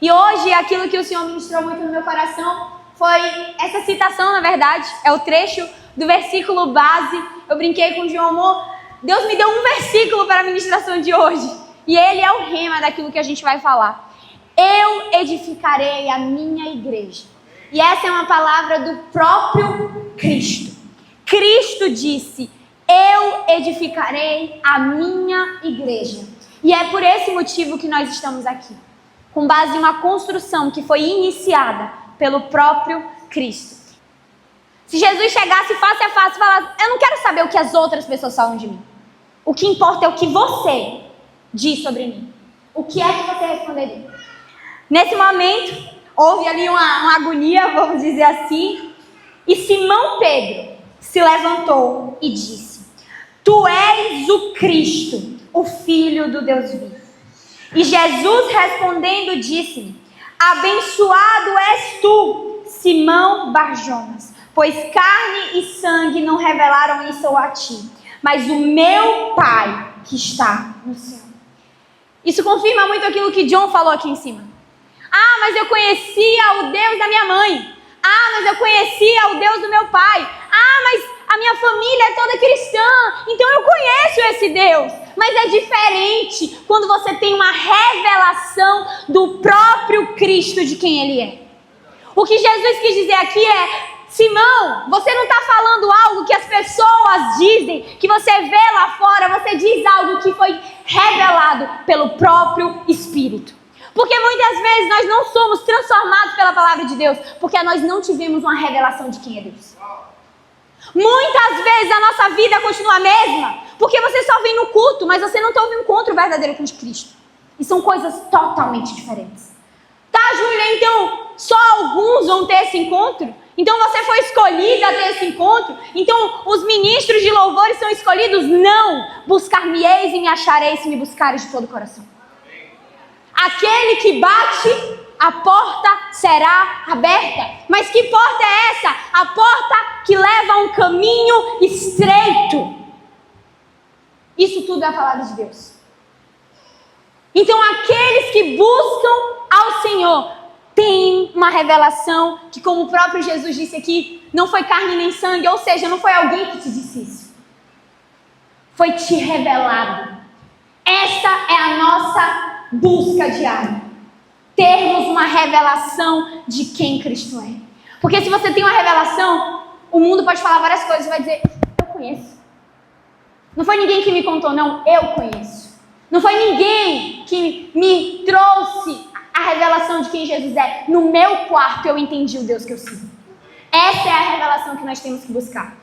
E hoje, aquilo que o Senhor ministrou muito no meu coração foi essa citação, na verdade, é o trecho do versículo base. Eu brinquei com o João, amor, Deus me deu um versículo para a ministração de hoje. E ele é o rema daquilo que a gente vai falar. Eu edificarei a minha igreja. E essa é uma palavra do próprio Cristo. Cristo disse, eu edificarei a minha igreja. E é por esse motivo que nós estamos aqui. Com base em uma construção que foi iniciada pelo próprio Cristo. Se Jesus chegasse face a face e falasse, eu não quero saber o que as outras pessoas falam de mim. O que importa é o que você diz sobre mim. O que é que você responderia? Nesse momento, houve ali uma agonia, vamos dizer assim. E Simão Pedro se levantou e disse, tu és o Cristo, o Filho do Deus vivo. E Jesus respondendo disse-lhe, abençoado és tu, Simão Barjonas, pois carne e sangue não revelaram isso a ti, mas o meu Pai que está no céu. Isso confirma muito aquilo que John falou aqui em cima. Ah, mas eu conhecia o Deus da minha mãe. Ah, mas eu conhecia o Deus do meu pai. Ah, mas a minha família é toda cristã, então eu conheço esse Deus. Mas é diferente quando você tem uma revelação do próprio Cristo de quem Ele é. O que Jesus quis dizer aqui é, Simão, você não está falando algo que as pessoas dizem, que você vê lá fora, você diz algo que foi revelado pelo próprio Espírito. Porque muitas vezes nós não somos transformados pela palavra de Deus, porque nós não tivemos uma revelação de quem é Deus. Muitas vezes a nossa vida continua a mesma, porque você só vem no culto, mas você não teve um encontro verdadeiro com Cristo. E são coisas totalmente diferentes. Tá, Júlia, então só alguns vão ter esse encontro? Então você foi escolhida a ter esse encontro? Então os ministros de louvores são escolhidos? Não! Buscar-me-eis e me achareis se me buscares de todo o coração. Aquele que bate, a porta será aberta. Mas que porta é essa? A porta que leva a um caminho estreito. Isso tudo é a palavra de Deus. Então aqueles que buscam ao Senhor têm uma revelação que, como o próprio Jesus disse aqui, não foi carne nem sangue, ou seja, não foi alguém que te disse isso. Foi te revelado. Essa é a nossa busca diária. Termos uma revelação de quem Cristo é. Porque se você tem uma revelação, o mundo pode falar várias coisas, vai dizer, eu conheço. Não foi ninguém que me contou, não, eu conheço. Não foi ninguém que me trouxe a revelação de quem Jesus é. No meu quarto eu entendi o Deus que eu sirvo. Essa é a revelação que nós temos que buscar.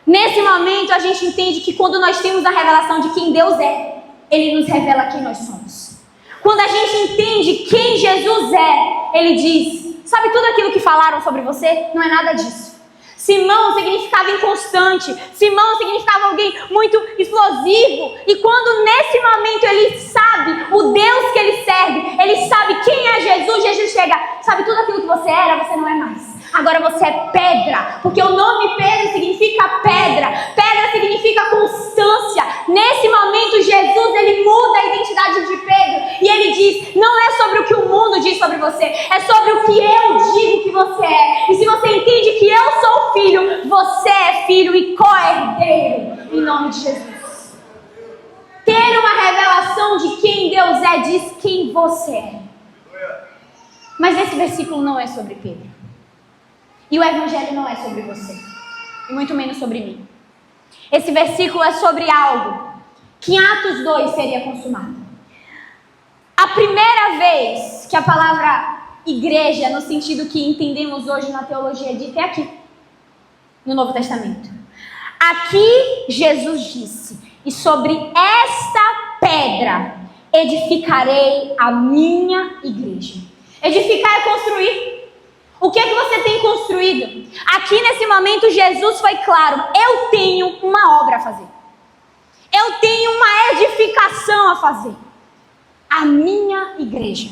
Nesse momento a gente entende que quando nós temos a revelação de quem Deus é, Ele nos revela quem nós somos. Quando a gente entende quem Jesus é, Ele diz, sabe tudo aquilo que falaram sobre você? Não é nada disso. Simão significava inconstante. Simão significava alguém muito explosivo. E quando nesse momento ele sabe o Deus que ele serve, ele sabe quem é Jesus, Jesus chega, sabe tudo aquilo que você era, você não é mais. Agora você é pedra, porque o nome Pedro significa pedra. Pedra significa constância. Nesse momento Jesus, ele muda a identidade de Pedro. E ele diz, não é sobre o que o mundo diz sobre você, é sobre o que eu digo que você é. E se você entende que eu sou filho, você é filho e co-herdeiro, em nome de Jesus. Ter uma revelação de quem Deus é, diz quem você é. Mas esse versículo não é sobre Pedro. E o evangelho não é sobre você, e muito menos sobre mim. Esse versículo é sobre algo que em Atos 2 seria consumado. A primeira vez que a palavra igreja, no sentido que entendemos hoje na teologia, é dita é aqui, no Novo Testamento. Aqui Jesus disse, e sobre esta pedra edificarei a minha igreja. Edificar é construir. O que é que você tem construído? Aqui nesse momento Jesus foi claro, eu tenho uma obra a fazer. Eu tenho uma edificação a fazer. A minha igreja.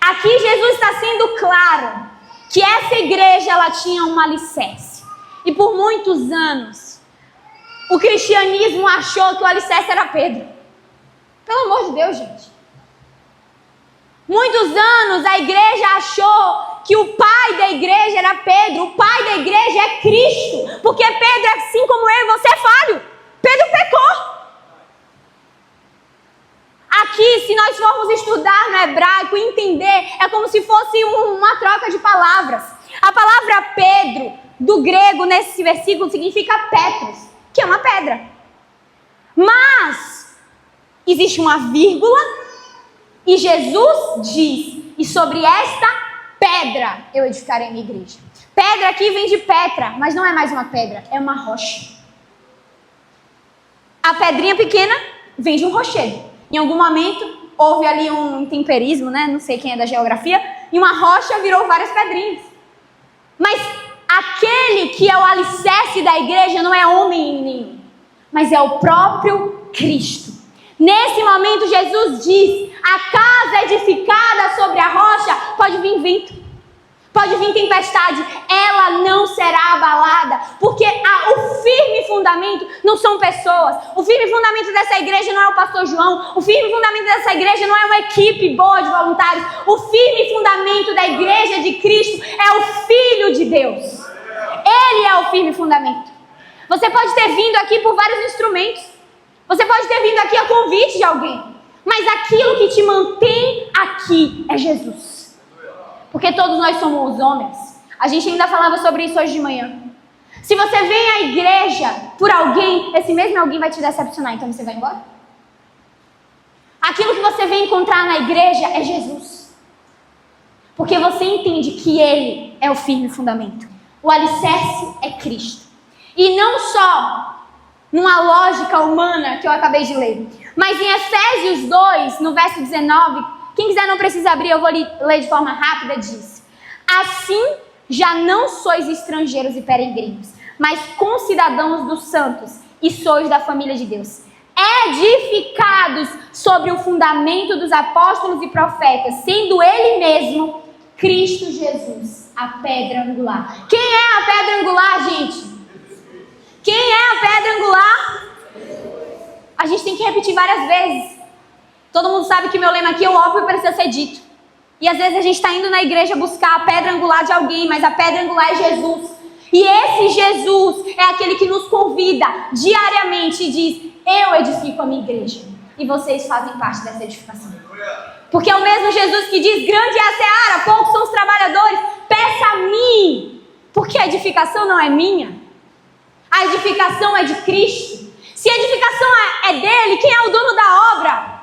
Aqui Jesus está sendo claro que essa igreja ela tinha um alicerce. E por muitos anos o cristianismo achou que o alicerce era Pedro. Pelo amor de Deus, gente. Muitos anos a igreja achou que o pai da igreja era Pedro. O pai da igreja é Cristo. Porque Pedro, assim como eu e você, é falho. Pedro pecou. Aqui, se nós formos estudar no hebraico e entender, é como se fosse uma troca de palavras. A palavra Pedro, do grego, nesse versículo, significa Petros, que é uma pedra. Mas existe uma vírgula e Jesus diz: e sobre esta pedra eu edificarei a minha igreja. Pedra aqui vem de Petra, mas não é mais uma pedra, é uma rocha. A pedrinha pequena vem de um rochedo. Em algum momento houve ali um intemperismo, né? Não sei quem é da geografia, e uma rocha virou várias pedrinhas. Mas aquele que é o alicerce da igreja não é homem nenhum, mas é o próprio Cristo. Nesse momento Jesus diz: a casa edificada sobre a rocha, pode vir vento, pode vir tempestade, ela não será abalada, porque o firme fundamento não são pessoas. O firme fundamento dessa igreja não é o pastor João. O firme fundamento dessa igreja não é uma equipe boa de voluntários. O firme fundamento da igreja de Cristo é o Filho de Deus. Ele é o firme fundamento. Você pode ter vindo aqui por vários instrumentos. Você pode ter vindo aqui a convite de alguém. Mas aquilo que te mantém aqui é Jesus. Porque todos nós somos homens. A gente ainda falava sobre isso hoje de manhã. Se você vem à igreja por alguém, esse mesmo alguém vai te decepcionar, então você vai embora? Aquilo que você vem encontrar na igreja é Jesus. Porque você entende que Ele é o firme fundamento. O alicerce é Cristo. E não só numa lógica humana que eu acabei de ler, mas em Efésios 2, no verso 19, quem quiser não precisa abrir, eu vou ler de forma rápida, diz: assim já não sois estrangeiros e peregrinos, mas concidadãos dos santos, e sois da família de Deus, edificados sobre o fundamento dos apóstolos e profetas, sendo Ele mesmo Cristo Jesus, a pedra angular. Quem é a pedra angular, gente? Quem é a pedra angular? A gente tem que repetir várias vezes. Todo mundo sabe que meu lema aqui, o óbvio precisa ser dito. E às vezes a gente está indo na igreja buscar a pedra angular de alguém, mas a pedra angular é Jesus. E esse Jesus é aquele que nos convida diariamente e diz: eu edifico a minha igreja. E vocês fazem parte dessa edificação. Porque é o mesmo Jesus que diz: grande é a seara, poucos são os trabalhadores. Peça a mim, porque a edificação não é minha. A edificação é de Cristo. Se a edificação é dele, quem é o dono da obra?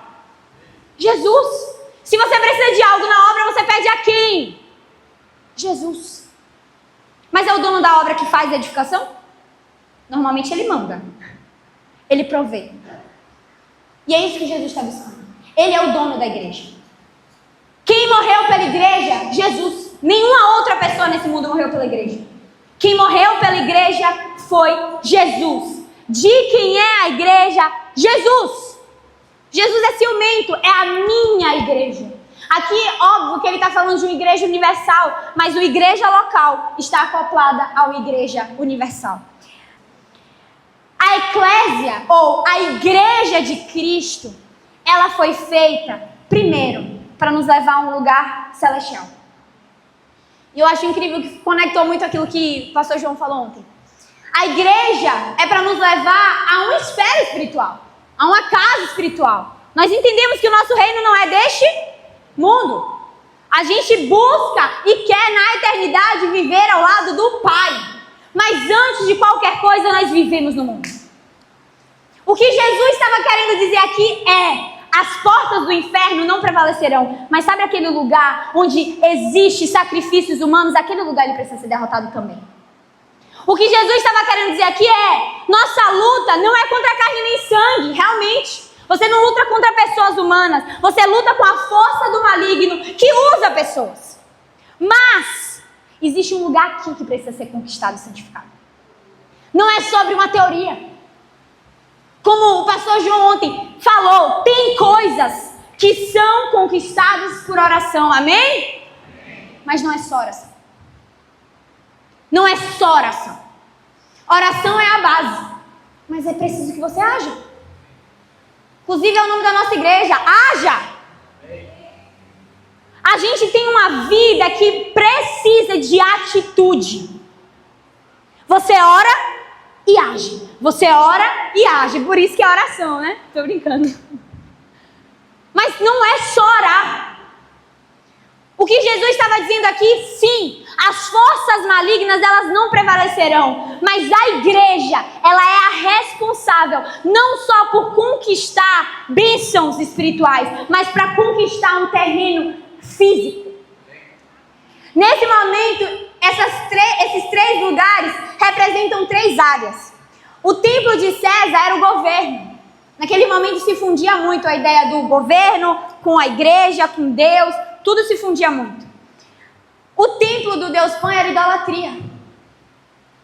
Jesus. Se você precisa de algo na obra, você pede a quem? Jesus. Mas é o dono da obra que faz a edificação? Normalmente ele manda. Ele provê. E é isso que Jesus está buscando. Ele é o dono da igreja. Quem morreu pela igreja? Jesus. Nenhuma outra pessoa nesse mundo morreu pela igreja. Quem morreu pela igreja foi Jesus. De quem é a igreja? Jesus. Jesus é ciumento, é a minha igreja. Aqui, óbvio que ele está falando de uma igreja universal, mas a igreja local está acoplada à igreja universal. A eclésia, ou a igreja de Cristo, ela foi feita, primeiro, para nos levar a um lugar celestial. E eu acho incrível que conectou muito aquilo que o pastor João falou ontem. A igreja é para nos levar a uma esfera espiritual, a uma casa espiritual. Nós entendemos que o nosso reino não é deste mundo. A gente busca e quer na eternidade viver ao lado do Pai. Mas antes de qualquer coisa, nós vivemos no mundo. O que Jesus estava querendo dizer aqui é: as portas do inferno não prevalecerão. Mas sabe aquele lugar onde existem sacrifícios humanos? Aquele lugar ele precisa ser derrotado também. O que Jesus estava querendo dizer aqui é: nossa luta não é contra carne nem sangue, realmente. Você não luta contra pessoas humanas, você luta com a força do maligno que usa pessoas. Mas existe um lugar aqui que precisa ser conquistado e santificado. Não é sobre uma teoria. Como o pastor João ontem falou, tem coisas que são conquistadas por oração, amém? Mas não é só oração. Não é só oração. Oração é a base, mas é preciso que você haja. Inclusive é o nome da nossa igreja: haja. gente tem uma vida que precisa de atitude. Você ora e age. Você ora e age. Por isso que é oração, né? Tô brincando. Mas não é só orar. O que Jesus estava dizendo aqui, sim, as forças malignas, elas não prevalecerão. Mas a igreja, ela é a responsável, não só por conquistar bênçãos espirituais, mas para conquistar um terreno físico. Nesse momento, esses 3 lugares representam 3 áreas. O templo de César era o governo. Naquele momento se fundia muito a ideia do governo com a igreja, com Deus. Tudo se fundia muito. O templo do Deus Pan era idolatria.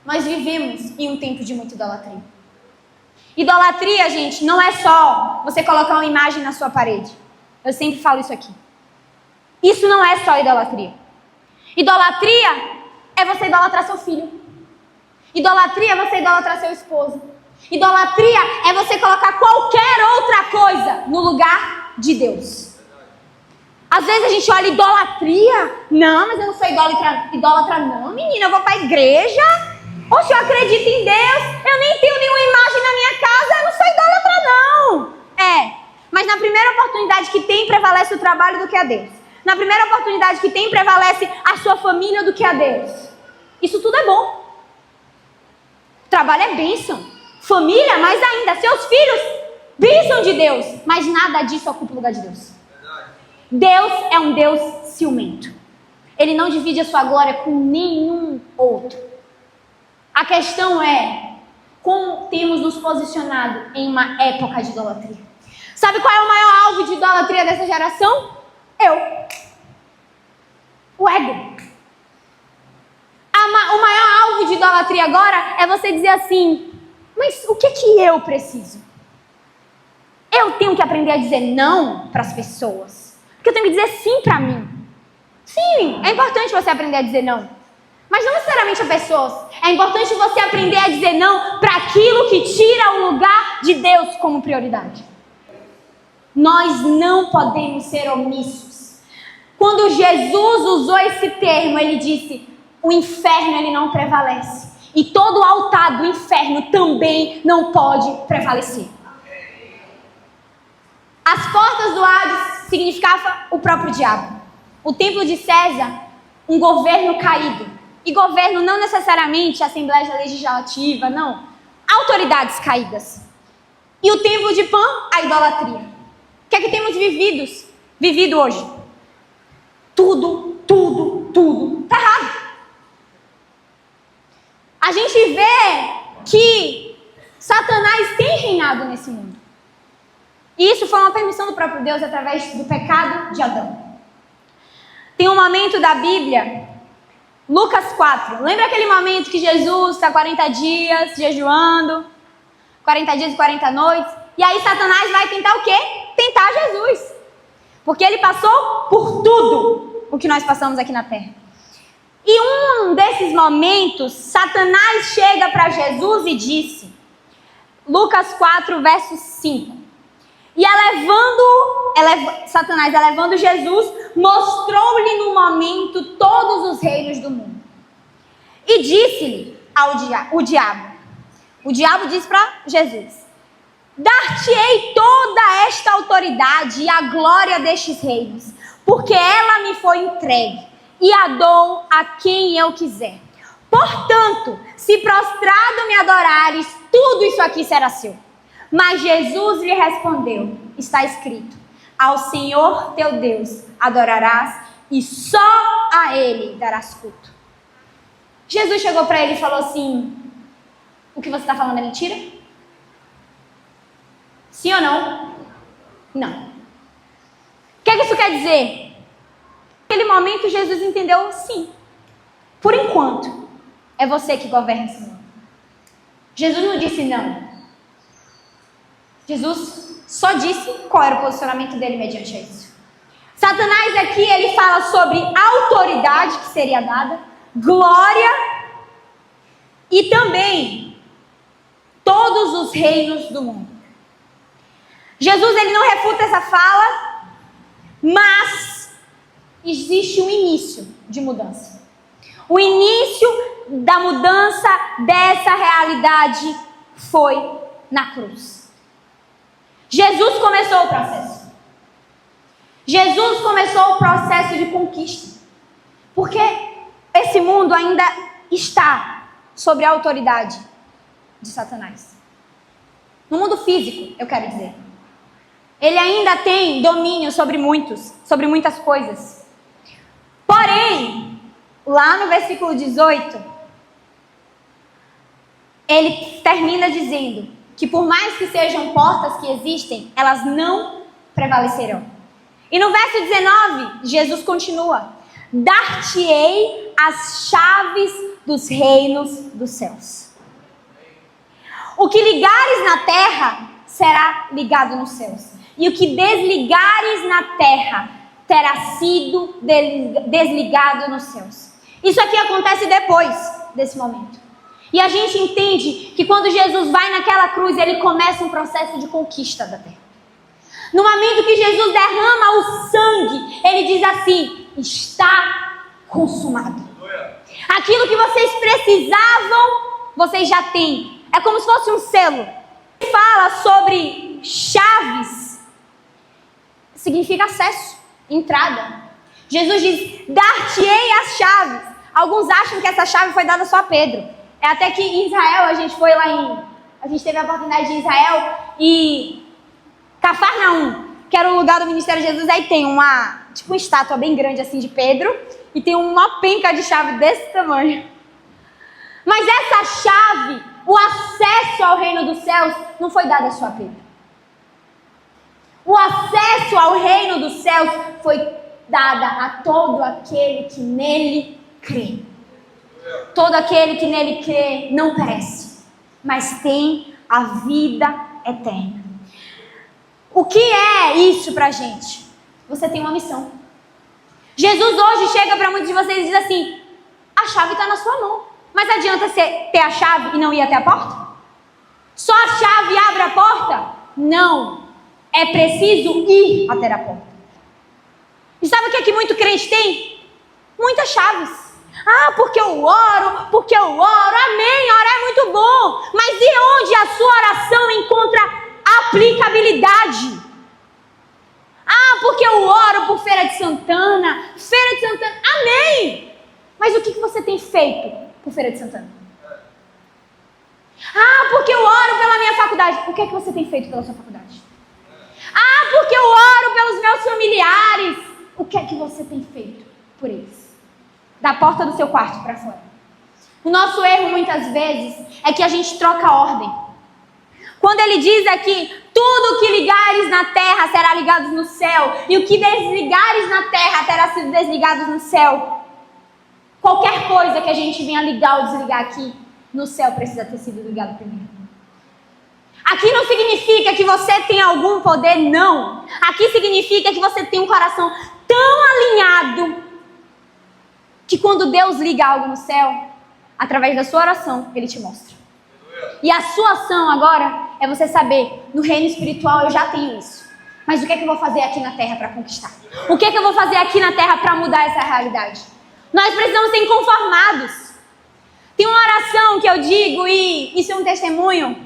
Nós vivemos em um tempo de muita idolatria. Idolatria, gente, não é só você colocar uma imagem na sua parede. Eu sempre falo isso aqui. Isso não é só idolatria. Idolatria é você idolatrar seu filho. Idolatria é você idolatrar seu esposo. Idolatria é você colocar qualquer outra coisa no lugar de Deus. Às vezes a gente olha idolatria. Não, mas eu não sou idólatra não, menina. Eu vou para a igreja. Oxe, eu acredito em Deus. Eu nem tenho nenhuma imagem na minha casa. Eu não sou idólatra não. Mas na primeira oportunidade que tem, prevalece o trabalho do que a Deus. Na primeira oportunidade que tem, prevalece a sua família do que a Deus. Isso tudo é bom. Trabalho é bênção. Família, mais ainda. Seus filhos, bênção de Deus. Mas nada disso ocupa o lugar de Deus. Deus é um Deus ciumento. Ele não divide a sua glória com nenhum outro. A questão é como temos nos posicionado em uma época de idolatria. Sabe qual é o maior alvo de idolatria dessa geração? O ego. O maior alvo de idolatria agora é você dizer assim: mas o que eu preciso? Eu tenho que aprender a dizer não para as pessoas. Porque eu tenho que dizer sim para mim. Sim, é importante você aprender a dizer não. Mas não necessariamente a pessoas. É importante você aprender a dizer não para aquilo que tira o lugar de Deus como prioridade. Nós não podemos ser omissos. Quando Jesus usou esse termo, ele disse: o inferno ele não prevalece. E todo altar do inferno também não pode prevalecer. As portas do Hades significava o próprio diabo. O templo de César, um governo caído. E governo não necessariamente Assembleia Legislativa, não. Autoridades caídas. E o templo de Pan, a idolatria. O que é que temos vivido hoje? Tudo está errado. A gente vê que Satanás tem reinado nesse mundo. E isso foi uma permissão do próprio Deus através do pecado de Adão. Tem um momento da Bíblia, Lucas 4. Lembra aquele momento que Jesus está 40 dias jejuando? 40 dias e 40 noites. E aí Satanás vai tentar o quê? Tentar Jesus. Porque ele passou por tudo o que nós passamos aqui na terra. E um desses momentos, Satanás chega para Jesus e disse, Lucas 4, verso 5. E Satanás, elevando Jesus, mostrou-lhe no momento todos os reinos do mundo. E disse-lhe o diabo disse para Jesus: dar-te-ei toda esta autoridade e a glória destes reinos, porque ela me foi entregue, e a dou a quem eu quiser. Portanto, se prostrado me adorares, tudo isso aqui será seu. Mas Jesus lhe respondeu: está escrito, ao Senhor teu Deus adorarás, e só a Ele darás culto. Jesus chegou para ele e falou assim: o que você está falando é mentira? Sim ou não? Não. O que isso quer dizer? Naquele momento Jesus entendeu: sim, por enquanto é você que governa esse mundo. Jesus não disse não. Jesus só disse qual era o posicionamento dele mediante isso. Satanás aqui, ele fala sobre autoridade que seria dada, glória e também todos os reinos do mundo. Jesus, ele não refuta essa fala, mas existe um início de mudança. O início da mudança dessa realidade foi na cruz. Jesus começou o processo. Jesus começou o processo de conquista. Porque esse mundo ainda está sob a autoridade de Satanás. No mundo físico, eu quero dizer. Ele ainda tem domínio sobre muitas coisas. Porém, lá no versículo 18, ele termina dizendo que por mais que sejam portas que existem, elas não prevalecerão. E no verso 19, Jesus continua: dar-te-ei as chaves dos reinos dos céus. O que ligares na terra será ligado nos céus. E o que desligares na terra terá sido desligado nos céus. Isso aqui acontece depois desse momento. E a gente entende que quando Jesus vai naquela cruz, ele começa um processo de conquista da terra. No momento que Jesus derrama o sangue, ele diz assim: está consumado. Aquilo que vocês precisavam, vocês já têm. É como se fosse um selo. Ele fala sobre chaves, significa acesso, entrada. Jesus diz: dar-te-ei as chaves. Alguns acham que essa chave foi dada só a Pedro. É até que em Israel, a gente teve a oportunidade de ir em Israel e Cafarnaum, que era o lugar do ministério de Jesus, aí tem uma estátua bem grande assim de Pedro e tem uma penca de chave desse tamanho. Mas essa chave, o acesso ao reino dos céus, não foi dado só a Pedro. O acesso ao reino dos céus foi dado a todo aquele que nele crê. Todo aquele que nele crê não perece, mas tem a vida eterna. O que é isso pra gente? Você tem uma missão. Jesus hoje chega para muitos de vocês e diz assim: a chave está na sua mão. Mas adianta você ter a chave e não ir até a porta? Só a chave abre a porta? Não. É preciso ir até a porta. E sabe o que é que muito crente tem? Muitas chaves. Ah, porque eu oro. Amém, orar é muito bom. Mas e onde a sua oração encontra aplicabilidade? Ah, porque eu oro por Feira de Santana. Amém. Mas o que você tem feito por Feira de Santana? Ah, porque eu oro pela minha faculdade. O que é que você tem feito pela sua faculdade? Ah, porque eu oro pelos meus familiares. O que é que você tem feito por eles? Da porta do seu quarto para fora. O nosso erro muitas vezes é que a gente troca a ordem. Quando ele diz aqui: tudo que ligares na terra será ligado no céu, e o que desligares na terra terá sido desligado no céu. Qualquer coisa que a gente venha ligar ou desligar aqui, no céu precisa ter sido ligado primeiro. Aqui não significa que você tem algum poder, não. Aqui significa que você tem um coração tão alinhado que quando Deus liga algo no céu, através da sua oração, Ele te mostra. E a sua ação agora é você saber: no reino espiritual eu já tenho isso, mas o que é que eu vou fazer aqui na terra para conquistar? O que é que eu vou fazer aqui na terra para mudar essa realidade? Nós precisamos ser inconformados. Tem uma oração que eu digo, e isso é um testemunho: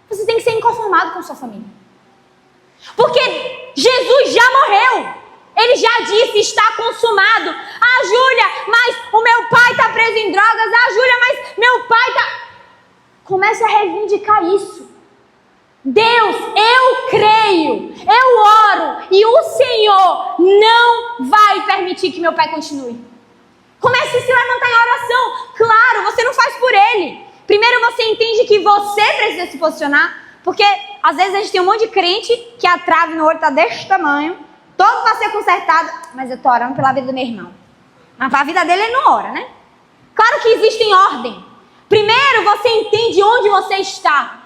você tem que ser inconformado com sua família, porque Jesus já morreu. Ele já disse: está consumado. Ah, Júlia, mas o meu pai está preso em drogas. Ah, Júlia, mas meu pai está... Comece a reivindicar isso. Deus, eu creio, eu oro, e o Senhor não vai permitir que meu pai continue. Comece a se levantar em oração. Claro, você não faz por ele. Primeiro você entende que você precisa se posicionar, porque às vezes a gente tem um monte de crente que a trave no olho está desse tamanho, todo para ser consertado, mas eu estou orando pela vida do meu irmão. Mas para a vida dele ele não ora, né? Claro que existe ordem. Primeiro você entende onde você está.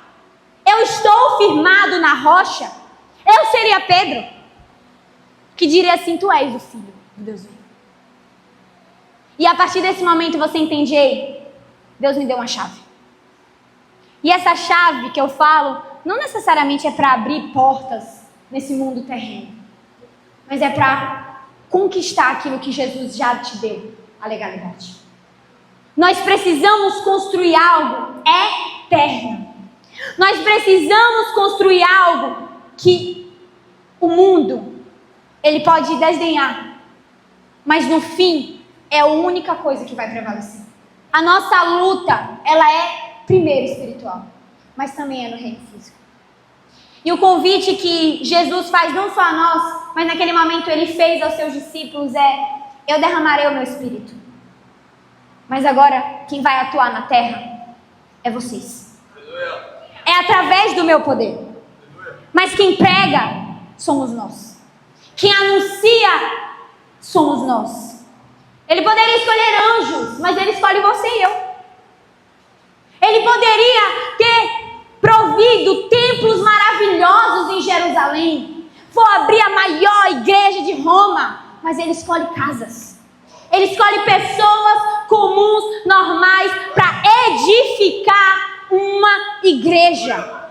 Eu estou firmado na rocha. Eu seria Pedro, que diria assim: tu és o Filho de Deus vivo. E a partir desse momento você entende: ei, Deus me deu uma chave. E essa chave que eu falo, não necessariamente é para abrir portas nesse mundo terreno, mas é para conquistar aquilo que Jesus já te deu, a legalidade. Nós precisamos construir algo eterno. Nós precisamos construir algo que o mundo, ele pode desdenhar, mas no fim é a única coisa que vai prevalecer. A nossa luta, ela é primeiro espiritual, mas também é no reino físico. E o convite que Jesus faz não só a nós, mas naquele momento ele fez aos seus discípulos é: eu derramarei o meu espírito. Mas agora quem vai atuar na terra é vocês. É através do meu poder. Mas quem prega somos nós. Quem anuncia somos nós. Ele poderia escolher anjos, mas ele escolhe você e eu. Ele poderia ter provido templos maravilhosos em Jerusalém. Vou abrir a maior igreja de Roma, mas ele escolhe casas. Ele escolhe pessoas comuns, normais, para edificar uma igreja.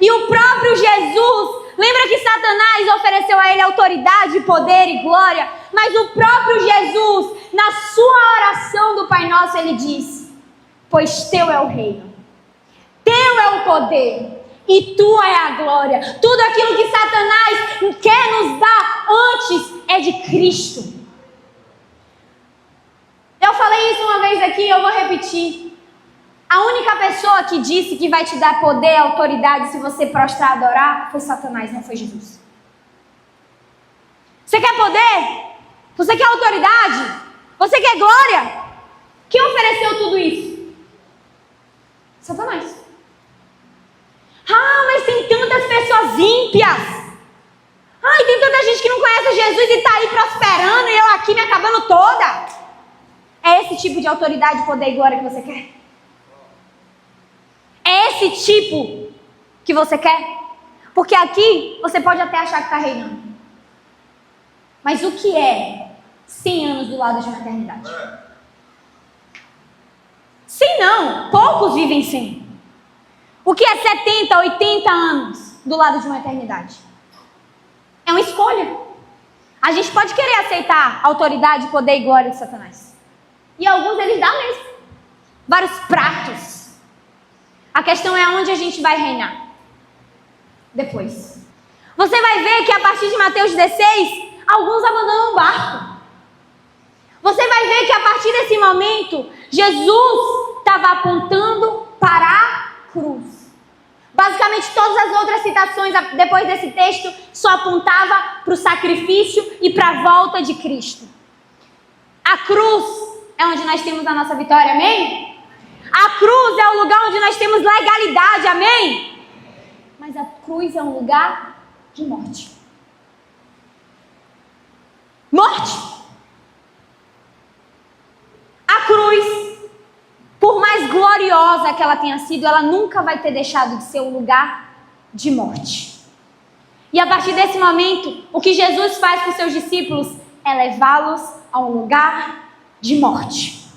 E o próprio Jesus, lembra que Satanás ofereceu a ele autoridade, poder e glória? Mas o próprio Jesus, na sua oração do Pai Nosso, ele diz: pois teu é o reino, teu é o poder e tua é a glória. Tudo aquilo que Satanás quer nos dar antes é de Cristo. Eu falei isso uma vez aqui, eu vou repetir. A única pessoa que disse que vai te dar poder e autoridade se você prostrar e adorar foi Satanás, não foi Jesus. Você quer poder? Você quer autoridade? Você quer glória? Quem ofereceu tudo isso? Satanás. Ah, mas tem tantas pessoas ímpias. Ai, tem tanta gente que não conhece Jesus e está aí prosperando e eu aqui me acabando toda. É esse tipo de autoridade, poder e glória que você quer? É esse tipo que você quer? Porque aqui você pode até achar que está reinando. Mas o que é 100 anos do lado de uma eternidade? 100 não, poucos vivem 100. O que é 70, 80 anos do lado de uma eternidade? É uma escolha. A gente pode querer aceitar autoridade, poder e glória de Satanás. E alguns eles dão mesmo. Vários pratos. A questão é aonde a gente vai reinar. Depois. Você vai ver que a partir de Mateus 16, alguns abandonam o barco. Você vai ver que a partir desse momento, Jesus estava apontando para a cruz. Basicamente, todas as outras citações depois desse texto só apontava para o sacrifício e para a volta de Cristo. A cruz é onde nós temos a nossa vitória, amém? A cruz é o lugar onde nós temos legalidade, amém? Mas a cruz é um lugar de morte. Morte. A cruz, por mais gloriosa que ela tenha sido, ela nunca vai ter deixado de ser um lugar de morte. E a partir desse momento, o que Jesus faz com seus discípulos é levá-los a um lugar de morte.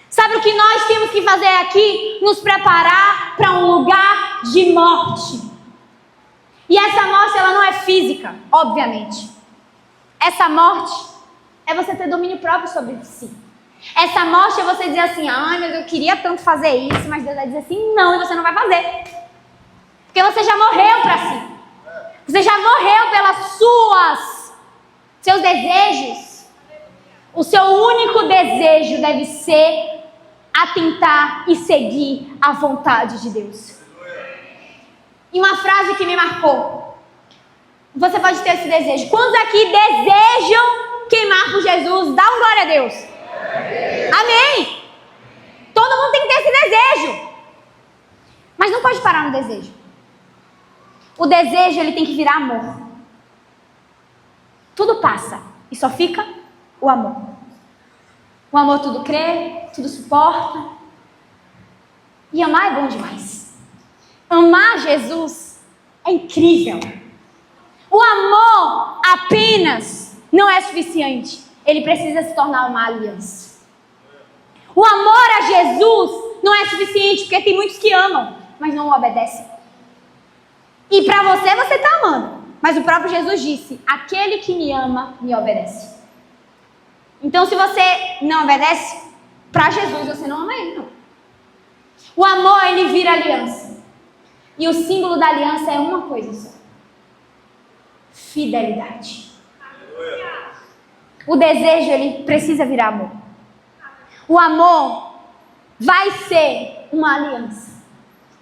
Sabe o que nós temos que fazer aqui? Nos preparar para um lugar de morte. E essa morte, ela não é física, obviamente. Essa morte é você ter domínio próprio sobre si. Essa morte é você dizer assim: ai, mas eu queria tanto fazer isso, mas Deus vai dizer assim: não, e você não vai fazer. Porque você já morreu para si. Você já morreu pelas seus desejos. O seu único desejo deve ser atentar e seguir a vontade de Deus. E uma frase que me marcou: você pode ter esse desejo. Quantos aqui desejam queimar por Jesus? Dá um glória a Deus. Amém. Todo mundo tem que ter esse desejo. Mas não pode parar no desejo. O desejo, ele tem que virar amor. Tudo passa e só fica o amor. O amor tudo crê, tudo suporta. E amar é bom demais. Amar Jesus é incrível. O amor apenas não é suficiente. Ele precisa se tornar uma aliança. O amor a Jesus não é suficiente, porque tem muitos que amam, mas não obedecem. E para você está amando. Mas o próprio Jesus disse: aquele que me ama, me obedece. Então, se você não obedece, para Jesus você não ama ele, não. O amor, ele vira aliança. E o símbolo da aliança é uma coisa só: fidelidade. O desejo, ele precisa virar amor. O amor vai ser uma aliança.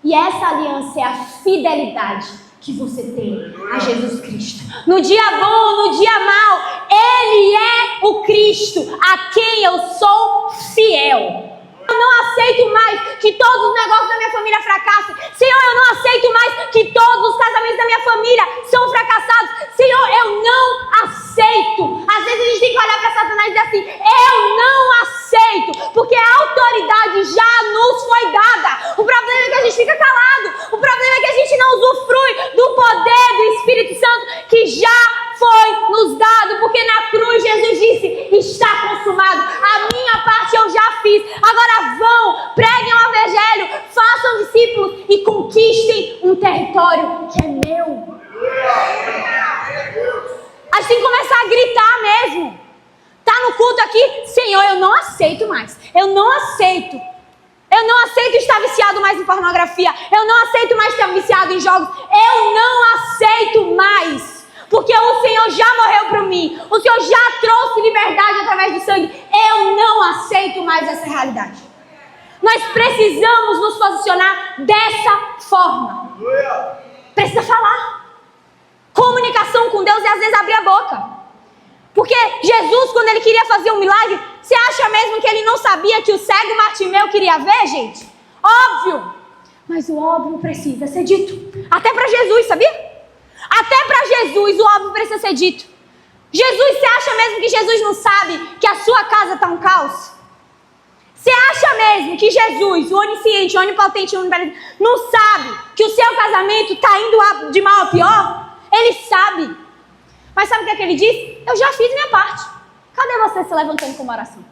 E essa aliança é a fidelidade que você tem a Jesus Cristo. No dia bom, no dia mau, Ele é o Cristo a quem eu sou fiel. Eu não aceito mais que todos os negócios da minha família fracassem. Senhor, eu não aceito mais que todos os casamentos da minha família são fracassados. Senhor, eu não aceito. Às vezes a gente tem que olhar para Satanás e dizer assim: eu não aceito, porque a autoridade já nos foi dada. O problema é que a gente fica calado. O problema é que a gente não usufrui do poder do Espírito Santo que já foi nos dado, porque na cruz Jesus disse: está consumado, a minha parte eu já fiz, agora vão, preguem o evangelho, façam discípulos e conquistem um território que é meu. A gente tem que começar a gritar mesmo. Tá no culto aqui: Senhor, eu não aceito mais, eu não aceito estar viciado mais em pornografia, eu não aceito mais estar viciado em jogos, eu não aceito mais. Porque o Senhor já morreu por mim. O Senhor já trouxe liberdade através do sangue. Eu não aceito mais essa realidade. Nós precisamos nos posicionar dessa forma. Precisa falar. Comunicação com Deus é às vezes abrir a boca. Porque Jesus, quando ele queria fazer um milagre, você acha mesmo que ele não sabia que o cego Bartimeu queria ver, gente? Óbvio. Mas o óbvio precisa ser dito. Até para Jesus, sabia? Até para Jesus o óbvio precisa ser dito. Jesus, você acha mesmo que Jesus não sabe que a sua casa está um caos? Você acha mesmo que Jesus, o onisciente, o onipotente, o onipresente, não sabe que o seu casamento está indo de mal a pior? Ele sabe. Mas sabe o que é que ele diz? Eu já fiz minha parte. Cadê você se levantando com uma oração?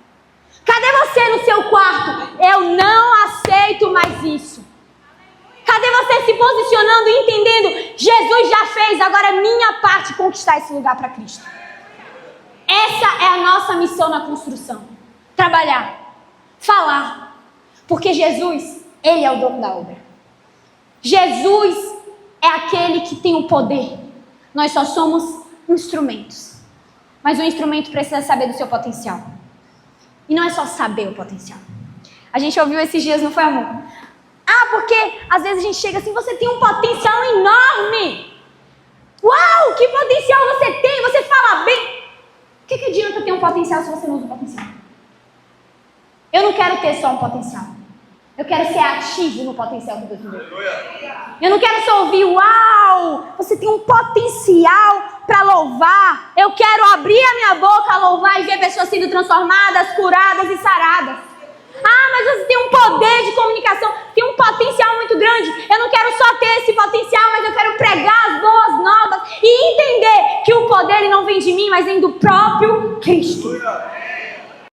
Cadê você no seu quarto? Eu não aceito mais isso. Cadê você se posicionando e entendendo? Jesus já fez, agora é minha parte conquistar esse lugar para Cristo. Essa é a nossa missão na construção. Trabalhar, falar. Porque Jesus, Ele é o dono da obra. Jesus é aquele que tem o poder. Nós só somos instrumentos. Mas o instrumento precisa saber do seu potencial. E não é só saber o potencial. A gente ouviu esses dias, não foi, amor? Porque às vezes a gente chega assim: você tem um potencial enorme. Uau, que potencial você tem, você fala bem. O que adianta ter um potencial se você não usa o potencial? Eu não quero ter só um potencial. Eu quero ser ativo no potencial que Deus me deu. Eu não quero só ouvir: uau, você tem um potencial para louvar. Eu quero abrir a minha boca a louvar e ver pessoas sendo transformadas, curadas e saradas. Mas você tem um poder de comunicação, tem um potencial muito grande. Eu não quero só ter esse potencial, mas eu quero pregar as boas novas e entender que o poder ele não vem de mim, mas vem do próprio Cristo.